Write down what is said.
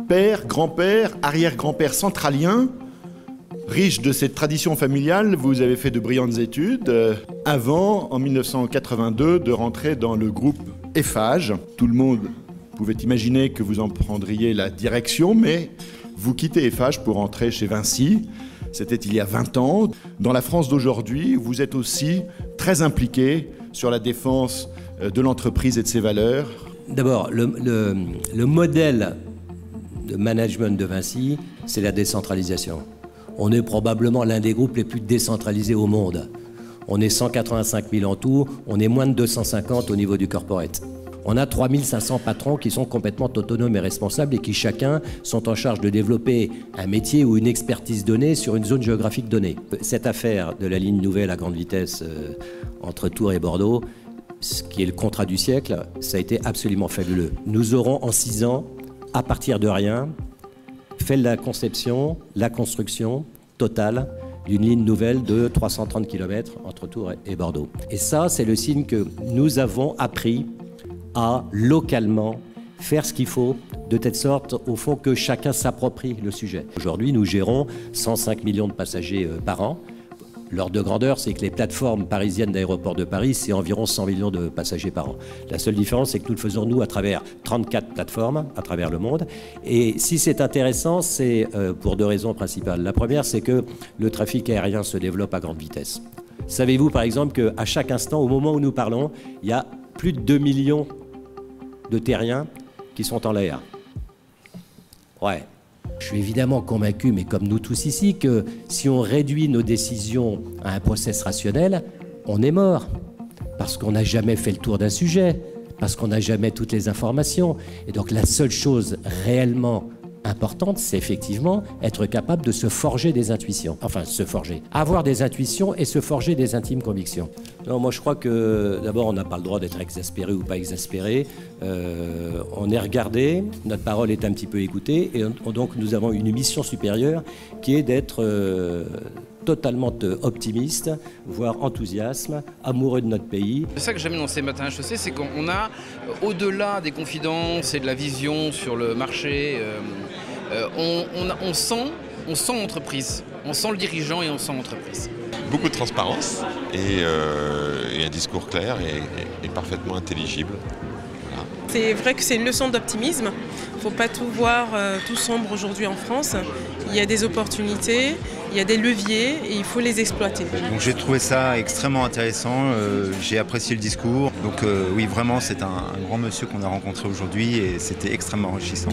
Père, grand-père, arrière-grand-père centralien, riche de cette tradition familiale, vous avez fait de brillantes études avant, en 1982, de rentrer dans le groupe Eiffage. Tout le monde pouvait imaginer que vous en prendriez la direction, mais vous quittez Eiffage pour entrer chez Vinci. C'était il y a 20 ans. Dans la France d'aujourd'hui, vous êtes aussi très impliqué sur la défense de l'entreprise et de ses valeurs. D'abord, le modèle de management de Vinci, c'est la décentralisation. On est probablement l'un des groupes les plus décentralisés au monde. On est 185 000 en tout, on est moins de 250 au niveau du corporate. On a 3500 patrons qui sont complètement autonomes et responsables et qui chacun sont en charge de développer un métier ou une expertise donnée sur une zone géographique donnée. Cette affaire de la ligne nouvelle à grande vitesse entre Tours et Bordeaux, ce qui est le contrat du siècle, ça a été absolument fabuleux. Nous aurons en 6 ans, à partir de rien, fait la conception, la construction totale d'une ligne nouvelle de 330 km entre Tours et Bordeaux. Et ça, c'est le signe que nous avons appris à localement faire ce qu'il faut, de telle sorte, au fond, que chacun s'approprie le sujet. Aujourd'hui, nous gérons 105 millions de passagers par an. L'ordre de grandeur, c'est que les plateformes parisiennes d'aéroports de Paris, c'est environ 100 millions de passagers par an. La seule différence, c'est que nous le faisons, nous, à travers 34 plateformes à travers le monde. Et si c'est intéressant, c'est pour 2 raisons principales. La première, c'est que le trafic aérien se développe à grande vitesse. Savez-vous, par exemple, qu'à chaque instant, au moment où nous parlons, il y a plus de 2 millions de terriens qui sont en l'air. Ouais. Je suis évidemment convaincu, mais comme nous tous ici, que si on réduit nos décisions à un process rationnel, on est mort. Parce qu'on n'a jamais fait le tour d'un sujet, parce qu'on n'a jamais toutes les informations. Et donc la seule chose réellement importante, c'est effectivement être capable de se forger des intuitions. Enfin, se forger. Avoir des intuitions et se forger des intimes convictions. Non, moi je crois que d'abord on n'a pas le droit d'être exaspéré ou pas exaspéré. On est regardé, notre parole est un petit peu écoutée et donc nous avons une mission supérieure qui est d'être totalement optimiste, voire enthousiasme, amoureux de notre pays. C'est ça que j'aime dans ces matins HEC, c'est qu'on a, au-delà des confidences et de la vision sur le marché, on sent l'entreprise, on sent le dirigeant et on sent l'entreprise. Beaucoup de transparence et un discours clair et parfaitement intelligible. Voilà. C'est vrai que c'est une leçon d'optimisme. Il ne faut pas tout voir tout sombre aujourd'hui en France. Il y a des opportunités, il y a des leviers et il faut les exploiter. Donc j'ai trouvé ça extrêmement intéressant, j'ai apprécié le discours. Donc oui, vraiment, c'est un grand monsieur qu'on a rencontré aujourd'hui et c'était extrêmement enrichissant.